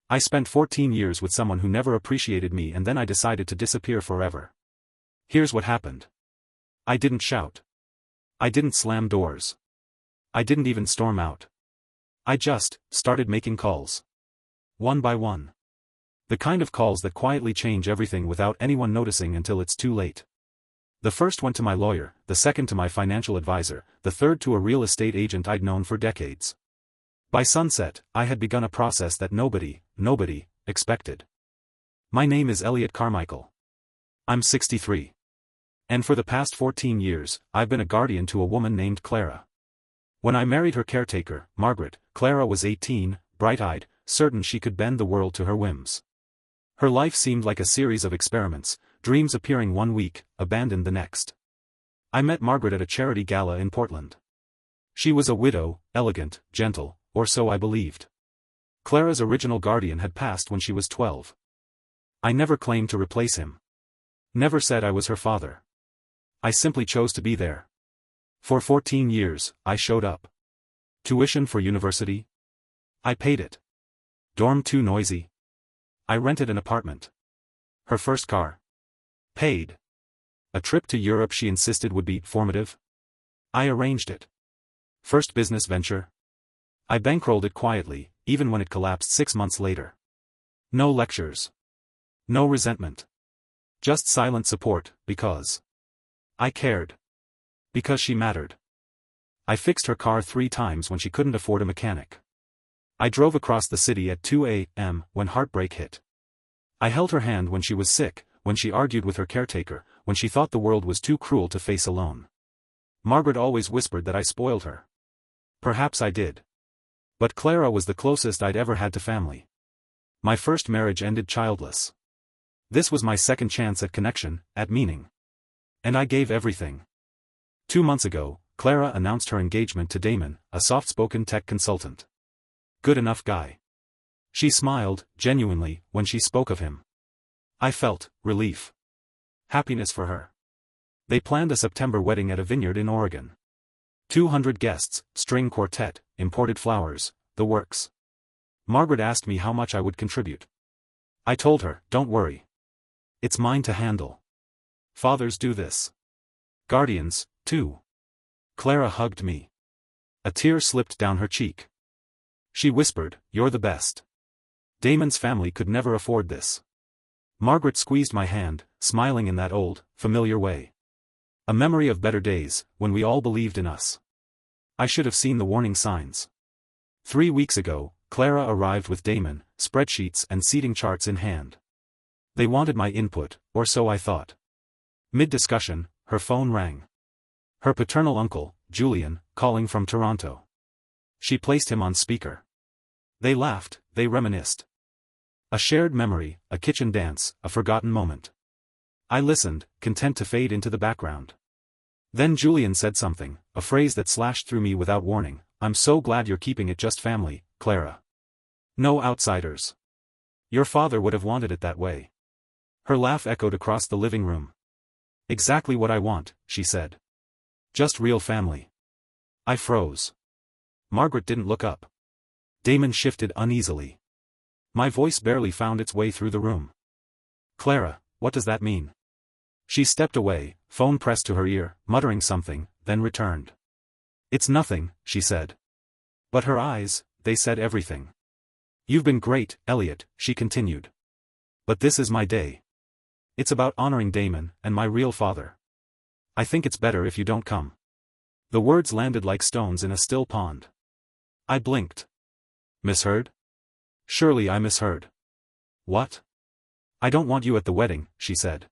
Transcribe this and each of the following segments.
I spent 14 years with someone who never appreciated me and then I decided to disappear forever. Here's what happened. I didn't shout. I didn't slam doors. I didn't even storm out. I just started making calls. One by one. The kind of calls that quietly change everything without anyone noticing until it's too late. The first went to my lawyer, the second to my financial advisor, the third to a real estate agent I'd known for decades. By sunset, I had begun a process that nobody expected. My name is Elliot Carmichael. I'm 63. And for the past 14 years, I've been a guardian to a woman named Clara. When I married her caretaker, Margaret, Clara was 18, bright-eyed, certain she could bend the world to her whims. Her life seemed like a series of experiments, dreams appearing one week, abandoned the next. I met Margaret at a charity gala in Portland. She was a widow, elegant, gentle, or so I believed. Clara's original guardian had passed when she was 12. I never claimed to replace him. Never said I was her father. I simply chose to be there. For 14 years, I showed up. Tuition for university? I paid it. Dorm too noisy? I rented an apartment. Her first car? Paid. A trip to Europe she insisted would be formative? I arranged it. First business venture? I bankrolled it quietly, even when it collapsed 6 months later. No lectures. No resentment. Just silent support, because I cared. Because she mattered. I fixed her car 3 times when she couldn't afford a mechanic. I drove across the city at 2 a.m. when heartbreak hit. I held her hand when she was sick, when she argued with her caretaker, when she thought the world was too cruel to face alone. Margaret always whispered that I spoiled her. Perhaps I did. But Clara was the closest I'd ever had to family. My first marriage ended childless. This was my second chance at connection, at meaning. And I gave everything. 2 months ago, Clara announced her engagement to Damon, a soft-spoken tech consultant. Good enough guy. She smiled, genuinely, when she spoke of him. I felt relief. Happiness for her. They planned a September wedding at a vineyard in Oregon. 200 guests, string quartet, imported flowers, the works. Margaret asked me how much I would contribute. I told her, don't worry. It's mine to handle. Fathers do this. Guardians, too. Clara hugged me. A tear slipped down her cheek. She whispered, you're the best. Damon's family could never afford this. Margaret squeezed my hand, smiling in that old, familiar way. A memory of better days, when we all believed in us. I should have seen the warning signs. 3 weeks ago, Clara arrived with Damon, spreadsheets and seating charts in hand. They wanted my input, or so I thought. Mid-discussion, her phone rang. Her paternal uncle, Julian, calling from Toronto. She placed him on speaker. They laughed, they reminisced. A shared memory, a kitchen dance, a forgotten moment. I listened, content to fade into the background. Then Julian said something, a phrase that slashed through me without warning. I'm so glad you're keeping it just family, Clara. No outsiders. Your father would have wanted it that way. Her laugh echoed across the living room. Exactly what I want, she said. Just real family. I froze. Margaret didn't look up. Damon shifted uneasily. My voice barely found its way through the room. Clara, what does that mean? She stepped away, phone pressed to her ear, muttering something, then returned. It's nothing, she said. But her eyes, they said everything. You've been great, Elliot, she continued. But this is my day. It's about honoring Damon, and my real father. I think it's better if you don't come. The words landed like stones in a still pond. I blinked. Misheard? Surely I misheard. What? I don't want you at the wedding, she said.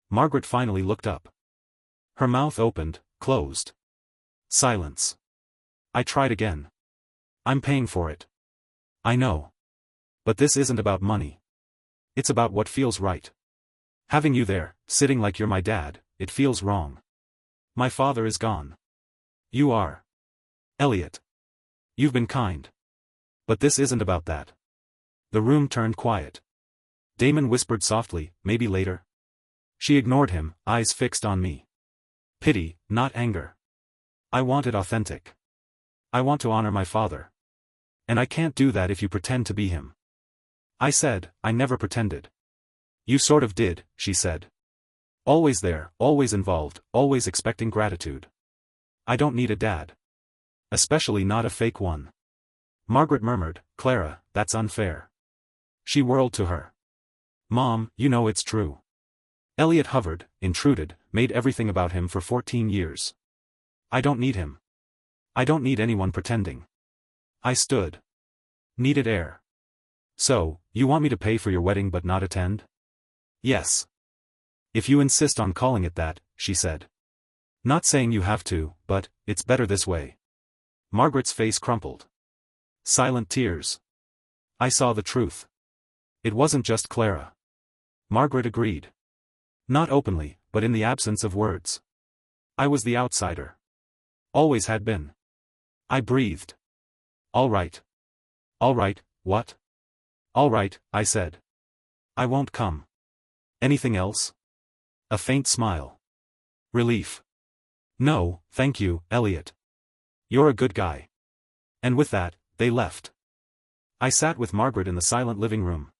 Margaret finally looked up. Her mouth opened, closed. Silence. I tried again. I'm paying for it. I know. But this isn't about money. It's about what feels right. Having you there, sitting like you're my dad, it feels wrong. My father is gone. You are. Elliot. You've been kind. But this isn't about that. The room turned quiet. Damon whispered softly, maybe later. She ignored him, eyes fixed on me. Pity, not anger. I want it authentic. I want to honor my father. And I can't do that if you pretend to be him. I said, I never pretended. You sort of did, she said. Always there, always involved, always expecting gratitude. I don't need a dad. Especially not a fake one. Margaret murmured, Clara, that's unfair. She whirled to her. Mom, you know it's true. Elliot hovered, intruded, made everything about him for 14 years. I don't need him. I don't need anyone pretending. I stood. Needed air. So, you want me to pay for your wedding but not attend? Yes. If you insist on calling it that, she said. Not saying you have to, but, it's better this way. Margaret's face crumpled. Silent tears. I saw the truth. It wasn't just Clara. Margaret agreed. Not openly, but in the absence of words. I was the outsider. Always had been. I breathed. All right. All right, what? All right, I said. I won't come. Anything else? A faint smile. Relief. No, thank you, Elliot. You're a good guy. And with that, they left. I sat with Margaret in the silent living room.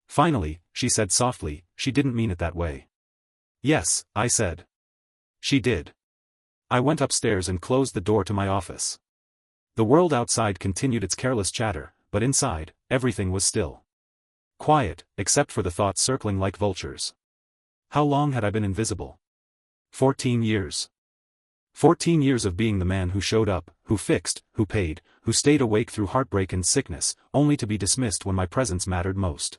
Finally, she said softly, she didn't mean it that way. Yes, I said. She did. I went upstairs and closed the door to my office. The world outside continued its careless chatter, but inside, everything was still. Quiet, except for the thoughts circling like vultures. How long had I been invisible? 14 years. 14 years of being the man who showed up, who fixed, who paid, who stayed awake through heartbreak and sickness, only to be dismissed when my presence mattered most.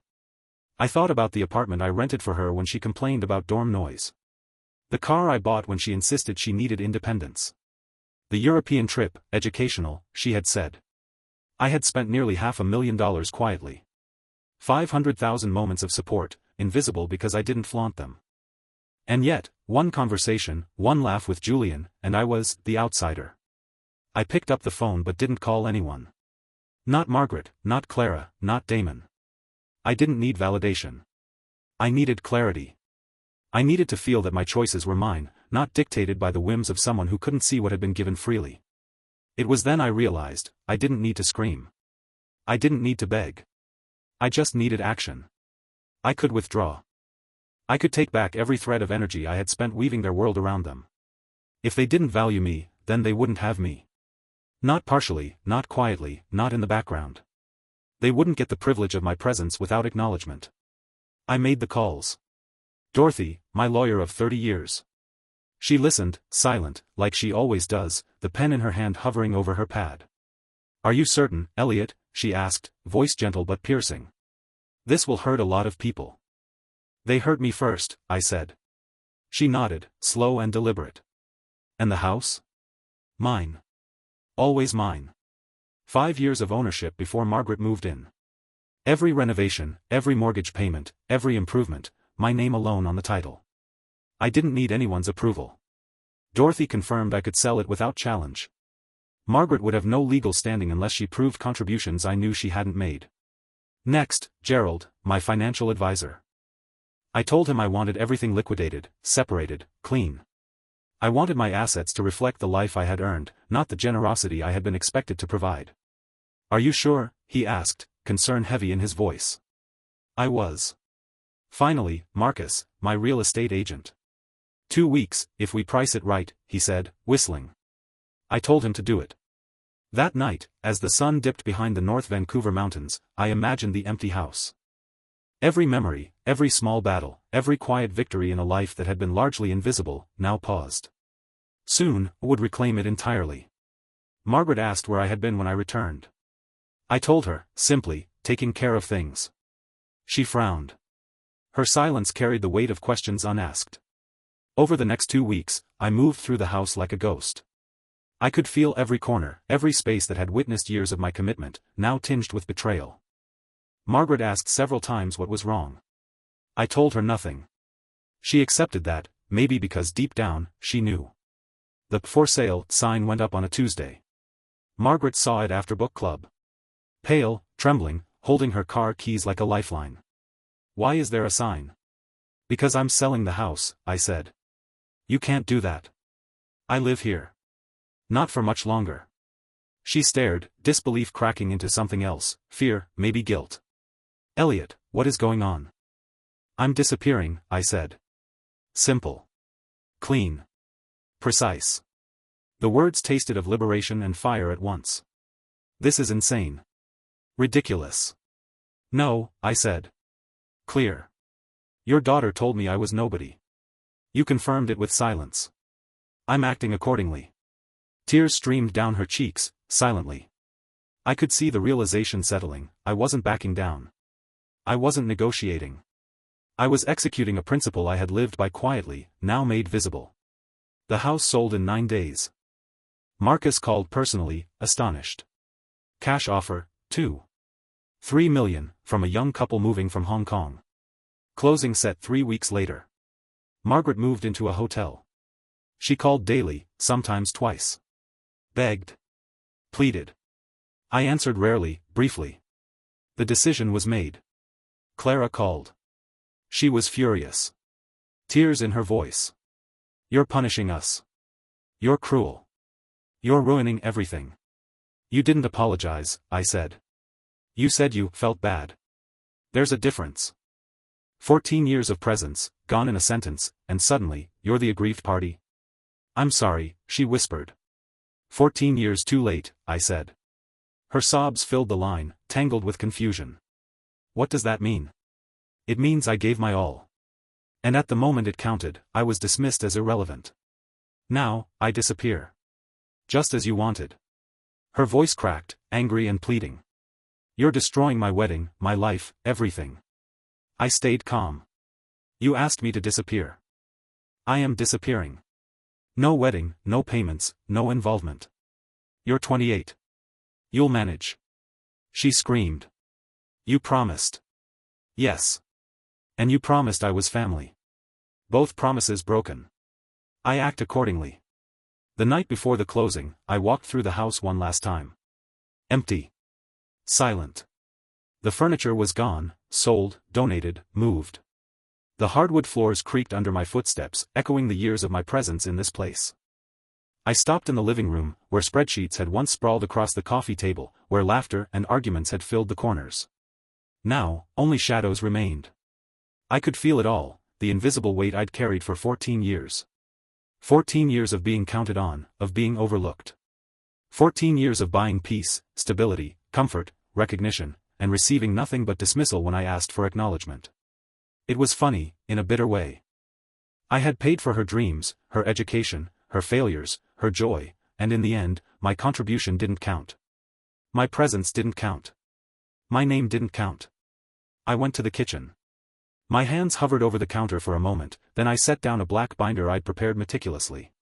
I thought about the apartment I rented for her when she complained about dorm noise. The car I bought when she insisted she needed independence. The European trip, educational, she had said. I had spent nearly $500,000 quietly. 500,000 moments of support, invisible because I didn't flaunt them. And yet, one conversation, one laugh with Julian, and I was the outsider. I picked up the phone but didn't call anyone. Not Margaret, not Clara, not Damon. I didn't need validation. I needed clarity. I needed to feel that my choices were mine, not dictated by the whims of someone who couldn't see what had been given freely. It was then I realized, I didn't need to scream. I didn't need to beg. I just needed action. I could withdraw. I could take back every thread of energy I had spent weaving their world around them. If they didn't value me, then they wouldn't have me. Not partially, not quietly, not in the background. They wouldn't get the privilege of my presence without acknowledgement. I made the calls. Dorothy, my lawyer of 30 years. She listened, silent, like she always does, the pen in her hand hovering over her pad. Are you certain, Elliot? She asked, voice gentle but piercing. This will hurt a lot of people. They hurt me first, I said. She nodded, slow and deliberate. And the house? Mine. Always mine. 5 years of ownership before Margaret moved in. Every renovation, every mortgage payment, every improvement, my name alone on the title. I didn't need anyone's approval. Dorothy confirmed I could sell it without challenge. Margaret would have no legal standing unless she proved contributions I knew she hadn't made. Next, Gerald, my financial advisor. I told him I wanted everything liquidated, separated, clean. I wanted my assets to reflect the life I had earned, not the generosity I had been expected to provide. Are you sure? He asked, concern heavy in his voice. I was. Finally, Marcus, my real estate agent. 2 weeks, if we price it right, he said, whistling. I told him to do it. That night, as the sun dipped behind the North Vancouver mountains, I imagined the empty house. Every memory, every small battle, every quiet victory in a life that had been largely invisible, now paused. Soon, I would reclaim it entirely. Margaret asked where I had been when I returned. I told her, simply, taking care of things. She frowned. Her silence carried the weight of questions unasked. Over the next 2 weeks, I moved through the house like a ghost. I could feel every corner, every space that had witnessed years of my commitment, now tinged with betrayal. Margaret asked several times what was wrong. I told her nothing. She accepted that, maybe because deep down, she knew. The "for sale" sign went up on a Tuesday. Margaret saw it after book club. Pale, trembling, holding her car keys like a lifeline. Why is there a sign? Because I'm selling the house, I said. You can't do that. I live here. Not for much longer. She stared, disbelief cracking into something else, fear, maybe guilt. Elliot, what is going on? I'm disappearing, I said. Simple. Clean. Precise. The words tasted of liberation and fire at once. This is insane. Ridiculous. No, I said. Clear. Your daughter told me I was nobody. You confirmed it with silence. I'm acting accordingly. Tears streamed down her cheeks, silently. I could see the realization settling. I wasn't backing down. I wasn't negotiating. I was executing a principle I had lived by quietly, now made visible. The house sold in 9 days. Marcus called personally, astonished. Cash offer, $2.3 million, from a young couple moving from Hong Kong. Closing set 3 weeks later. Margaret moved into a hotel. She called daily, sometimes twice. Begged. Pleaded. I answered rarely, briefly. The decision was made. Clara called. She was furious. Tears in her voice. You're punishing us. You're cruel. You're ruining everything. You didn't apologize, I said. You said you felt bad. There's a difference. 14 years of presence, gone in a sentence, and suddenly, you're the aggrieved party. I'm sorry, she whispered. 14 years too late, I said. Her sobs filled the line, tangled with confusion. What does that mean? It means I gave my all. And at the moment it counted, I was dismissed as irrelevant. Now, I disappear. Just as you wanted. Her voice cracked, angry and pleading. You're destroying my wedding, my life, everything. I stayed calm. You asked me to disappear. I am disappearing. No wedding, no payments, no involvement. You're 28. You'll manage. She screamed. You promised. Yes. And you promised I was family. Both promises broken. I act accordingly. The night before the closing, I walked through the house one last time. Empty. Silent. The furniture was gone, sold, donated, moved. The hardwood floors creaked under my footsteps, echoing the years of my presence in this place. I stopped in the living room, where spreadsheets had once sprawled across the coffee table, where laughter and arguments had filled the corners. Now, only shadows remained. I could feel it all, the invisible weight I'd carried for 14 years. 14 years of being counted on, of being overlooked. 14 years of buying peace, stability, comfort, recognition, and receiving nothing but dismissal when I asked for acknowledgement. It was funny, in a bitter way. I had paid for her dreams, her education, her failures, her joy, and in the end, my contribution didn't count. My presence didn't count. My name didn't count. I went to the kitchen. My hands hovered over the counter for a moment, then I set down a black binder I'd prepared meticulously.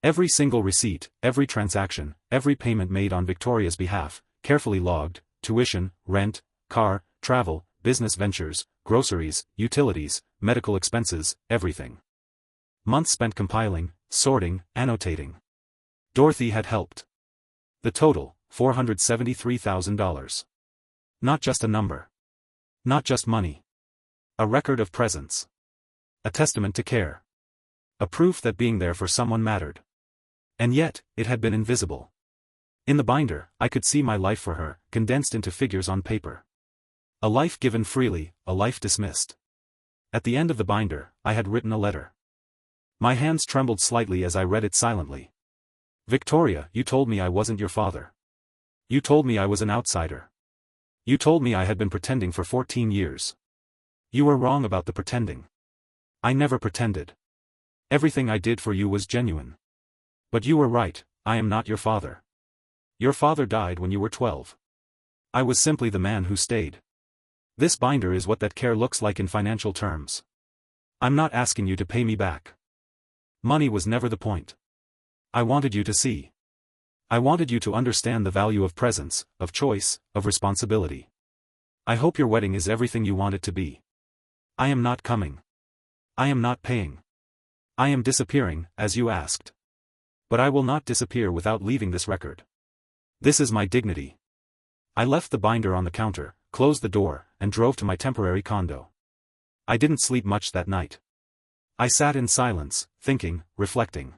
Every single receipt, every transaction, every payment made on Victoria's behalf, carefully logged, tuition, rent, car, travel, business ventures, groceries, utilities, medical expenses, everything. Months spent compiling, sorting, annotating. Dorothy had helped. The total, $473,000. Not just a number. Not just money. A record of presence. A testament to care. A proof that being there for someone mattered. And yet, it had been invisible. In the binder, I could see my life for her, condensed into figures on paper. A life given freely, a life dismissed. At the end of the binder, I had written a letter. My hands trembled slightly as I read it silently. Victoria, you told me I wasn't your father. You told me I was an outsider. You told me I had been pretending for 14 years. You were wrong about the pretending. I never pretended. Everything I did for you was genuine. But you were right, I am not your father. Your father died when you were 12. I was simply the man who stayed. This binder is what that care looks like in financial terms. I'm not asking you to pay me back. Money was never the point. I wanted you to see. I wanted you to understand the value of presence, of choice, of responsibility. I hope your wedding is everything you want it to be. I am not coming. I am not paying. I am disappearing, as you asked. But I will not disappear without leaving this record. This is my dignity. I left the binder on the counter, closed the door, and drove to my temporary condo. I didn't sleep much that night. I sat in silence, thinking, reflecting.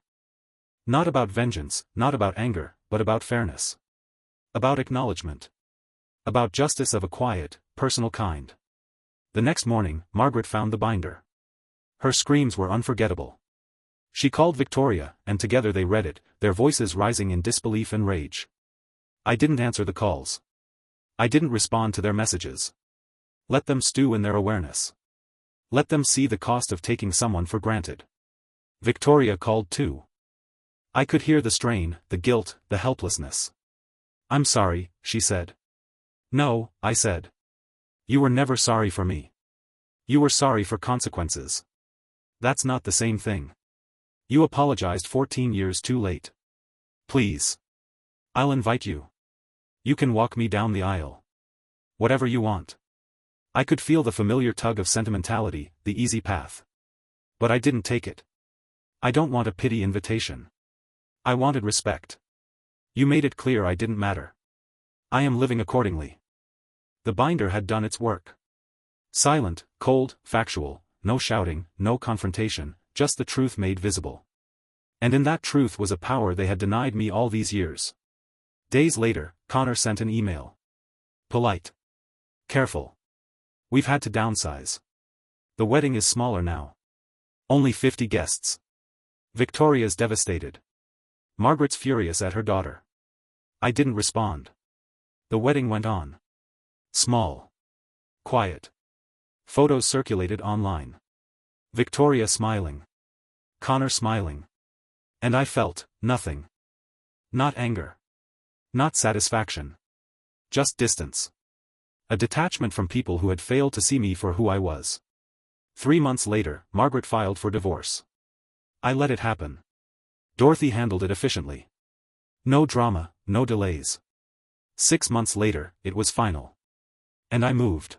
Not about vengeance, not about anger, but about fairness. About acknowledgement. About justice of a quiet, personal kind. The next morning, Margaret found the binder. Her screams were unforgettable. She called Victoria, and together they read it, their voices rising in disbelief and rage. I didn't answer the calls. I didn't respond to their messages. Let them stew in their awareness. Let them see the cost of taking someone for granted. Victoria called too. I could hear the strain, the guilt, the helplessness. I'm sorry, she said. No, I said. You were never sorry for me. You were sorry for consequences. That's not the same thing. You apologized 14 years too late. Please. I'll invite you. You can walk me down the aisle. Whatever you want. I could feel the familiar tug of sentimentality, the easy path. But I didn't take it. I don't want a pity invitation. I wanted respect. You made it clear I didn't matter. I am living accordingly. The binder had done its work. Silent, cold, factual, no shouting, no confrontation, just the truth made visible. And in that truth was a power they had denied me all these years. Days later, Connor sent an email. Polite. Careful. We've had to downsize. The wedding is smaller now. Only 50 guests. Victoria's devastated. Margaret's furious at her daughter. I didn't respond. The wedding went on. Small. Quiet. Photos circulated online. Victoria smiling. Connor smiling. And I felt nothing. Not anger. Not satisfaction. Just distance. A detachment from people who had failed to see me for who I was. 3 months later, Margaret filed for divorce. I let it happen. Dorothy handled it efficiently. No drama, no delays. 6 months later, it was final. And I moved.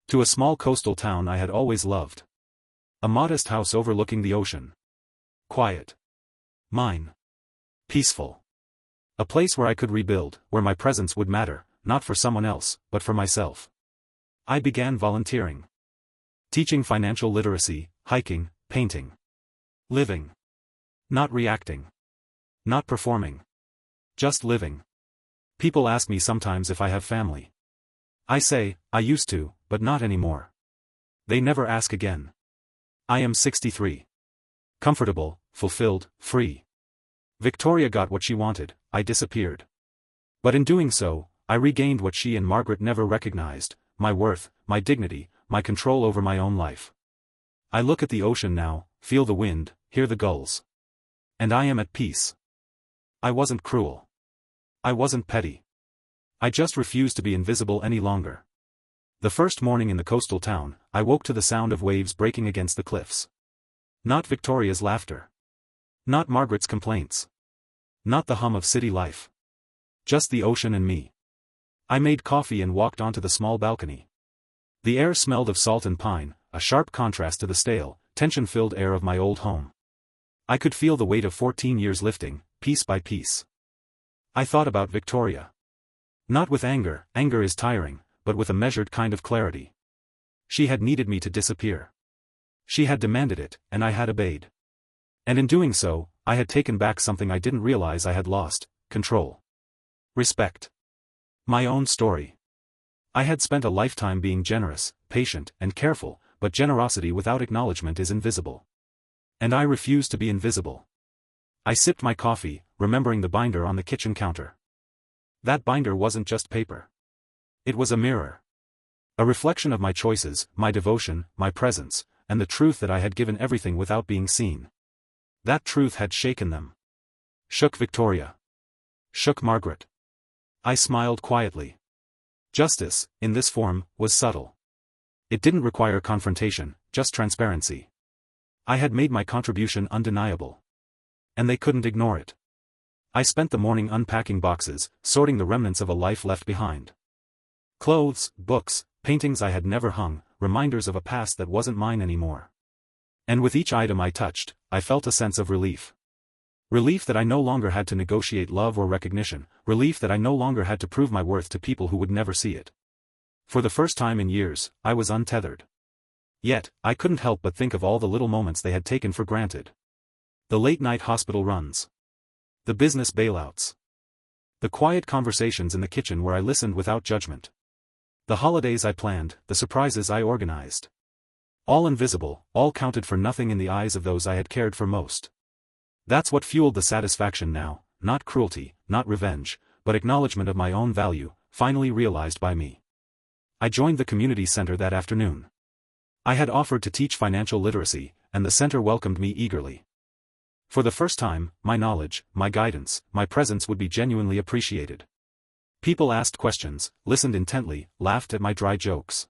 To a small coastal town I had always loved. A modest house overlooking the ocean. Quiet. Mine. Peaceful. A place where I could rebuild, where my presence would matter, not for someone else, but for myself. I began volunteering. Teaching financial literacy, hiking, painting. Living. Not reacting. Not performing. Just living. People ask me sometimes if I have family. I say, I used to, but not anymore. They never ask again. I am 63. Comfortable, fulfilled, free. Victoria got what she wanted, I disappeared. But in doing so, I regained what she and Margaret never recognized, my worth, my dignity, my control over my own life. I look at the ocean now, feel the wind, hear the gulls. And I am at peace. I wasn't cruel. I wasn't petty. I just refused to be invisible any longer. The first morning in the coastal town, I woke to the sound of waves breaking against the cliffs. Not Victoria's laughter. Not Margaret's complaints. Not the hum of city life. Just the ocean and me. I made coffee and walked onto the small balcony. The air smelled of salt and pine, a sharp contrast to the stale, tension-filled air of my old home. I could feel the weight of 14 years lifting, piece by piece. I thought about Victoria. Not with anger, anger is tiring, but with a measured kind of clarity. She had needed me to disappear. She had demanded it, and I had obeyed. And in doing so, I had taken back something I didn't realize I had lost: control. Respect. My own story. I had spent a lifetime being generous, patient, and careful, but generosity without acknowledgement is invisible. And I refused to be invisible. I sipped my coffee, remembering the binder on the kitchen counter. That binder wasn't just paper. It was a mirror. A reflection of my choices, my devotion, my presence, and the truth that I had given everything without being seen. That truth had shaken them. Shook Victoria. Shook Margaret. I smiled quietly. Justice, in this form, was subtle. It didn't require confrontation, just transparency. I had made my contribution undeniable. And they couldn't ignore it. I spent the morning unpacking boxes, sorting the remnants of a life left behind. Clothes, books, paintings I had never hung, reminders of a past that wasn't mine anymore. And with each item I touched, I felt a sense of relief. Relief that I no longer had to negotiate love or recognition, relief that I no longer had to prove my worth to people who would never see it. For the first time in years, I was untethered. Yet, I couldn't help but think of all the little moments they had taken for granted. The late-night hospital runs. The business bailouts. The quiet conversations in the kitchen where I listened without judgment. The holidays I planned, the surprises I organized. All invisible, all counted for nothing in the eyes of those I had cared for most. That's what fueled the satisfaction now, not cruelty, not revenge, but acknowledgement of my own value, finally realized by me. I joined the community center that afternoon. I had offered to teach financial literacy, and the center welcomed me eagerly. For the first time, my knowledge, my guidance, my presence would be genuinely appreciated. People asked questions, listened intently, laughed at my dry jokes.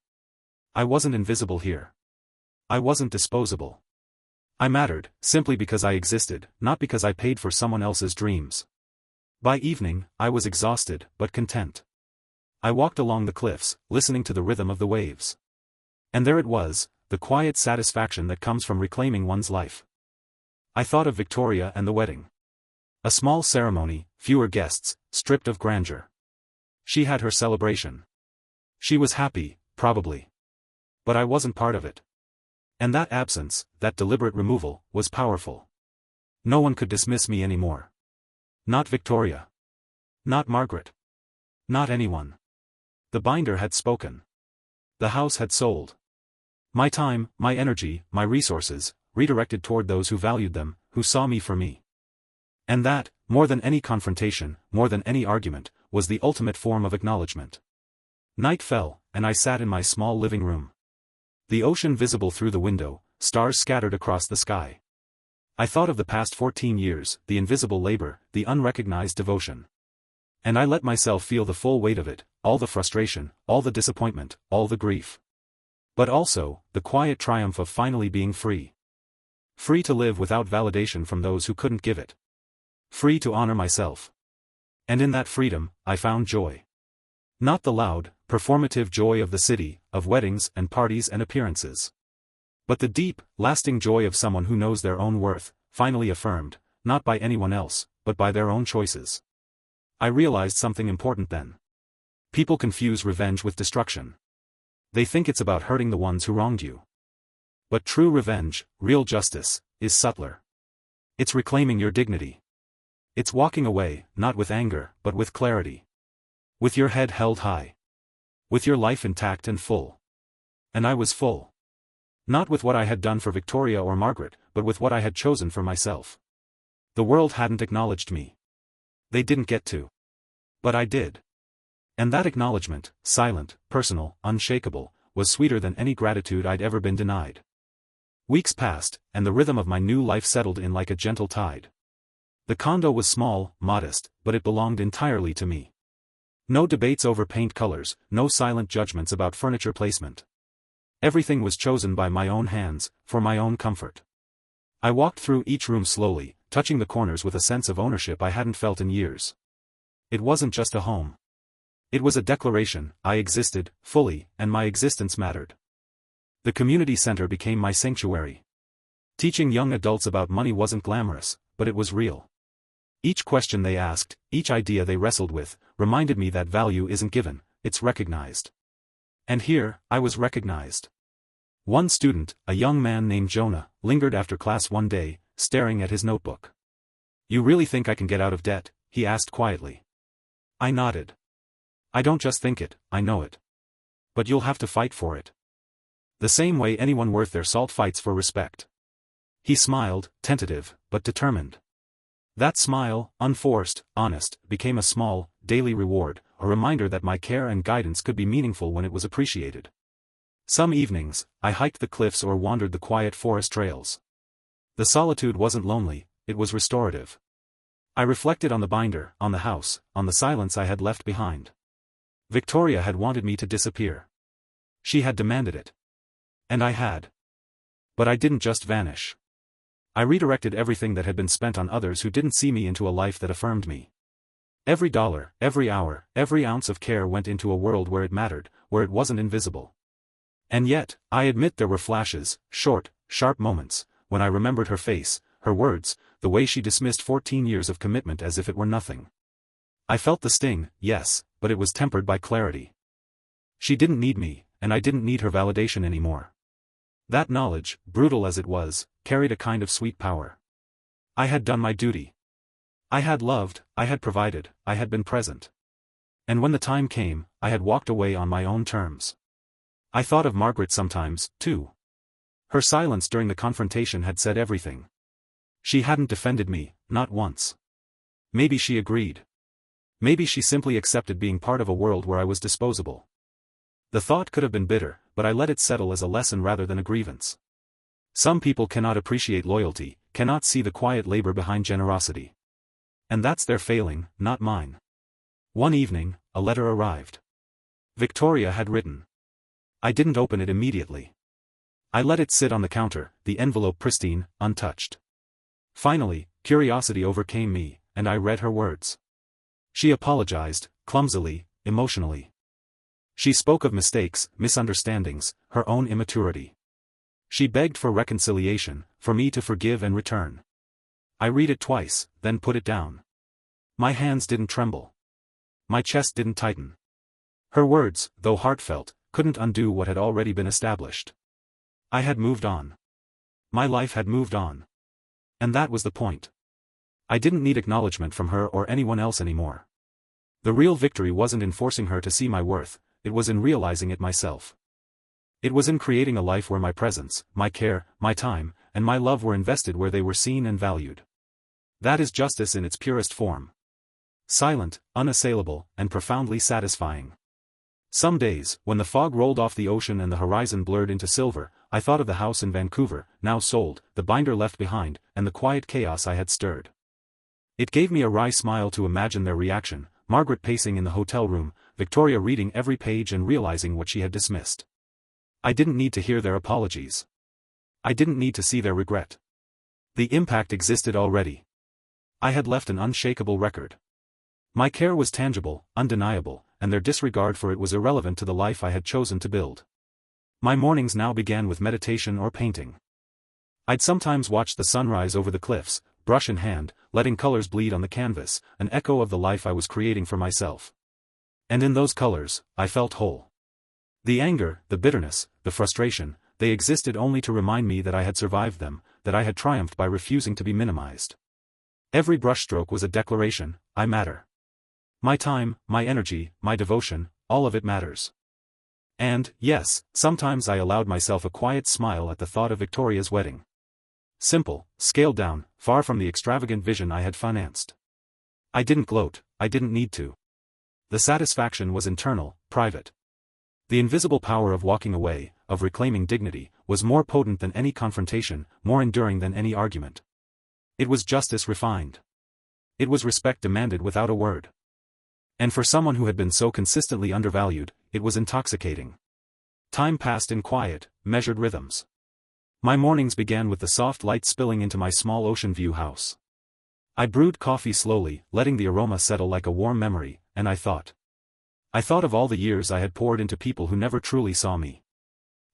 I wasn't invisible here. I wasn't disposable. I mattered, simply because I existed, not because I paid for someone else's dreams. By evening, I was exhausted, but content. I walked along the cliffs, listening to the rhythm of the waves. And there it was, the quiet satisfaction that comes from reclaiming one's life. I thought of Victoria and the wedding. A small ceremony, fewer guests, stripped of grandeur. She had her celebration. She was happy, probably. But I wasn't part of it. And that absence, that deliberate removal, was powerful. No one could dismiss me anymore. Not Victoria. Not Margaret. Not anyone. The binder had spoken. The house had sold. My time, my energy, my resources, redirected toward those who valued them, who saw me for me. And that, more than any confrontation, more than any argument, was the ultimate form of acknowledgement. Night fell, and I sat in my small living room. The ocean visible through the window, stars scattered across the sky. I thought of the past 14 years, the invisible labor, the unrecognized devotion. And I let myself feel the full weight of it, all the frustration, all the disappointment, all the grief. But also, the quiet triumph of finally being free. Free to live without validation from those who couldn't give it. Free to honor myself. And in that freedom, I found joy. Not the loud, performative joy of the city, of weddings and parties and appearances. But the deep, lasting joy of someone who knows their own worth, finally affirmed, not by anyone else, but by their own choices. I realized something important then. People confuse revenge with destruction. They think it's about hurting the ones who wronged you. But true revenge, real justice, is subtler. It's reclaiming your dignity. It's walking away, not with anger, but with clarity. With your head held high. With your life intact and full. And I was full. Not with what I had done for Victoria or Margaret, but with what I had chosen for myself. The world hadn't acknowledged me. They didn't get to. But I did. And that acknowledgement, silent, personal, unshakable, was sweeter than any gratitude I'd ever been denied. Weeks passed, and the rhythm of my new life settled in like a gentle tide. The condo was small, modest, but it belonged entirely to me. No debates over paint colors, no silent judgments about furniture placement. Everything was chosen by my own hands, for my own comfort. I walked through each room slowly, touching the corners with a sense of ownership I hadn't felt in years. It wasn't just a home. It was a declaration, I existed, fully, and my existence mattered. The community center became my sanctuary. Teaching young adults about money wasn't glamorous, but it was real. Each question they asked, each idea they wrestled with, reminded me that value isn't given, it's recognized. And here, I was recognized. One student, a young man named Jonah, lingered after class one day, staring at his notebook. "You really think I can get out of debt?" he asked quietly. I nodded. "I don't just think it, I know it. But you'll have to fight for it. The same way anyone worth their salt fights for respect." He smiled, tentative, but determined. That smile, unforced, honest, became a small, daily reward, a reminder that my care and guidance could be meaningful when it was appreciated. Some evenings, I hiked the cliffs or wandered the quiet forest trails. The solitude wasn't lonely, it was restorative. I reflected on the binder, on the house, on the silence I had left behind. Victoria had wanted me to disappear. She had demanded it. And I had. But I didn't just vanish. I redirected everything that had been spent on others who didn't see me into a life that affirmed me. Every dollar, every hour, every ounce of care went into a world where it mattered, where it wasn't invisible. And yet, I admit there were flashes, short, sharp moments, when I remembered her face, her words, the way she dismissed 14 years of commitment as if it were nothing. I felt the sting, yes, but it was tempered by clarity. She didn't need me, and I didn't need her validation anymore. That knowledge, brutal as it was, carried a kind of sweet power. I had done my duty. I had loved, I had provided, I had been present. And when the time came, I had walked away on my own terms. I thought of Margaret sometimes, too. Her silence during the confrontation had said everything. She hadn't defended me, not once. Maybe she agreed. Maybe she simply accepted being part of a world where I was disposable. The thought could have been bitter, but I let it settle as a lesson rather than a grievance. Some people cannot appreciate loyalty, cannot see the quiet labor behind generosity. And that's their failing, not mine. One evening, a letter arrived. Victoria had written. I didn't open it immediately. I let it sit on the counter, the envelope pristine, untouched. Finally, curiosity overcame me, and I read her words. She apologized, clumsily, emotionally. She spoke of mistakes, misunderstandings, her own immaturity. She begged for reconciliation, for me to forgive and return. I read it twice, then put it down. My hands didn't tremble. My chest didn't tighten. Her words, though heartfelt, couldn't undo what had already been established. I had moved on. My life had moved on. And that was the point. I didn't need acknowledgement from her or anyone else anymore. The real victory wasn't in forcing her to see my worth, it was in realizing it myself. It was in creating a life where my presence, my care, my time, and my love were invested where they were seen and valued. That is justice in its purest form. Silent, unassailable, and profoundly satisfying. Some days, when the fog rolled off the ocean and the horizon blurred into silver, I thought of the house in Vancouver, now sold, the binder left behind, and the quiet chaos I had stirred. It gave me a wry smile to imagine their reaction, Margaret pacing in the hotel room, Victoria reading every page and realizing what she had dismissed. I didn't need to hear their apologies. I didn't need to see their regret. The impact existed already. I had left an unshakable record. My care was tangible, undeniable, and their disregard for it was irrelevant to the life I had chosen to build. My mornings now began with meditation or painting. I'd sometimes watch the sunrise over the cliffs, brush in hand, letting colors bleed on the canvas, an echo of the life I was creating for myself. And in those colors, I felt whole. The anger, the bitterness, the frustration, they existed only to remind me that I had survived them, that I had triumphed by refusing to be minimized. Every brushstroke was a declaration, I matter. My time, my energy, my devotion, all of it matters. And, yes, sometimes I allowed myself a quiet smile at the thought of Victoria's wedding. Simple, scaled down, far from the extravagant vision I had financed. I didn't gloat, I didn't need to. The satisfaction was internal, private. The invisible power of walking away, of reclaiming dignity, was more potent than any confrontation, more enduring than any argument. It was justice refined. It was respect demanded without a word. And for someone who had been so consistently undervalued, it was intoxicating. Time passed in quiet, measured rhythms. My mornings began with the soft light spilling into my small ocean view house. I brewed coffee slowly, letting the aroma settle like a warm memory, and I thought. I thought of all the years I had poured into people who never truly saw me.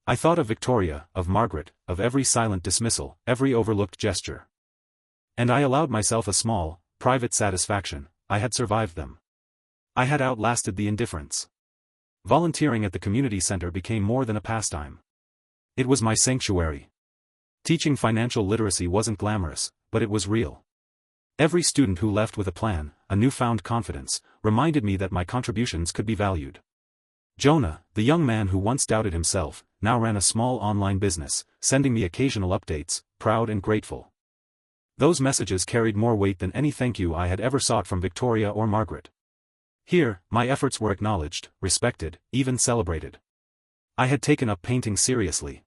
I thought of Victoria, of Margaret, of every silent dismissal, every overlooked gesture. And I allowed myself a small, private satisfaction, I had survived them. I had outlasted the indifference. Volunteering at the community center became more than a pastime. It was my sanctuary. Teaching financial literacy wasn't glamorous, but it was real. Every student who left with a plan, a newfound confidence, reminded me that my contributions could be valued. Jonah, the young man who once doubted himself, now ran a small online business, sending me occasional updates, proud and grateful. Those messages carried more weight than any thank you I had ever sought from Victoria or Margaret. Here, my efforts were acknowledged, respected, even celebrated. I had taken up painting seriously.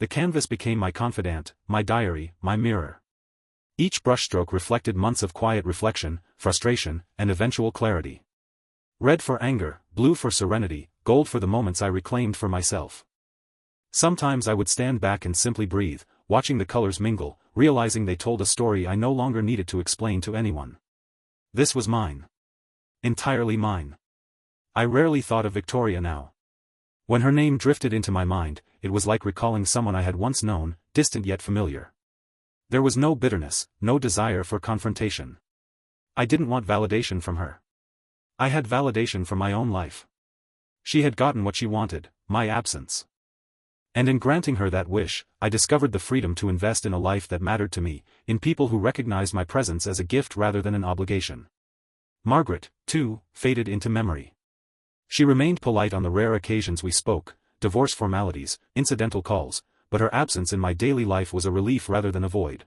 The canvas became my confidant, my diary, my mirror. Each brushstroke reflected months of quiet reflection, frustration, and eventual clarity. Red for anger, blue for serenity, gold for the moments I reclaimed for myself. Sometimes I would stand back and simply breathe, watching the colors mingle, realizing they told a story I no longer needed to explain to anyone. This was mine. Entirely mine. I rarely thought of Victoria now. When her name drifted into my mind, it was like recalling someone I had once known, distant yet familiar. There was no bitterness, no desire for confrontation. I didn't want validation from her. I had validation from my own life. She had gotten what she wanted, my absence. And in granting her that wish, I discovered the freedom to invest in a life that mattered to me, in people who recognized my presence as a gift rather than an obligation. Margaret, too, faded into memory. She remained polite on the rare occasions we spoke, divorce formalities, incidental calls, but her absence in my daily life was a relief rather than a void.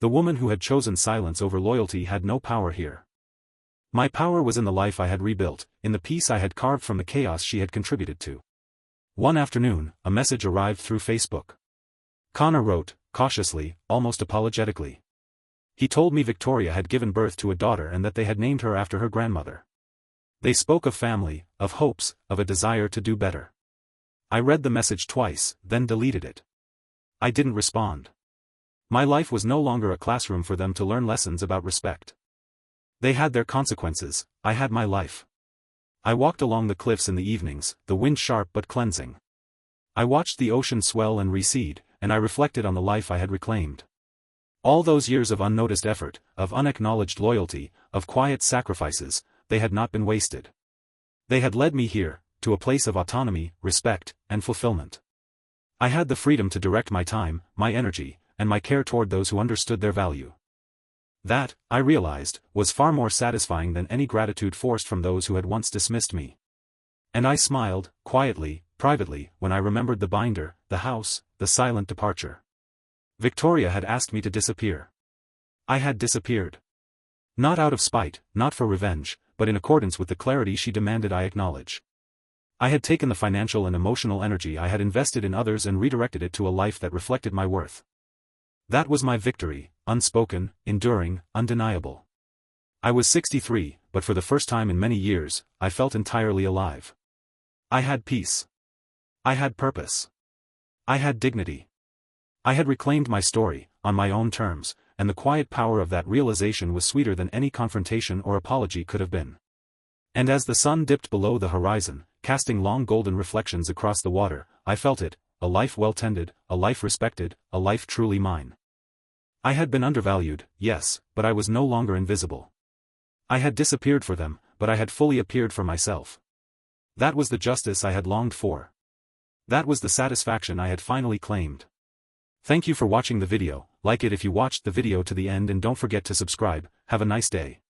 The woman who had chosen silence over loyalty had no power here. My power was in the life I had rebuilt, in the peace I had carved from the chaos she had contributed to. One afternoon, a message arrived through Facebook. Connor wrote, cautiously, almost apologetically. He told me Victoria had given birth to a daughter and that they had named her after her grandmother. They spoke of family, of hopes, of a desire to do better. I read the message twice, then deleted it. I didn't respond. My life was no longer a classroom for them to learn lessons about respect. They had their consequences, I had my life. I walked along the cliffs in the evenings, the wind sharp but cleansing. I watched the ocean swell and recede, and I reflected on the life I had reclaimed. All those years of unnoticed effort, of unacknowledged loyalty, of quiet sacrifices, they had not been wasted. They had led me here, to a place of autonomy, respect, and fulfillment. I had the freedom to direct my time, my energy, and my care toward those who understood their value. That, I realized, was far more satisfying than any gratitude forced from those who had once dismissed me. And I smiled, quietly, privately, when I remembered the binder, the house, the silent departure. Victoria had asked me to disappear. I had disappeared. Not out of spite, not for revenge, but in accordance with the clarity she demanded I acknowledge. I had taken the financial and emotional energy I had invested in others and redirected it to a life that reflected my worth. That was my victory, unspoken, enduring, undeniable. I was 63, but for the first time in many years, I felt entirely alive. I had peace. I had purpose. I had dignity. I had reclaimed my story, on my own terms, and the quiet power of that realization was sweeter than any confrontation or apology could have been. And as the sun dipped below the horizon, casting long golden reflections across the water, I felt it, a life well tended, a life respected, a life truly mine. I had been undervalued, yes, but I was no longer invisible. I had disappeared for them, but I had fully appeared for myself. That was the justice I had longed for. That was the satisfaction I had finally claimed. Thank you for watching the video, like it if you watched the video to the end and don't forget to subscribe. Have a nice day.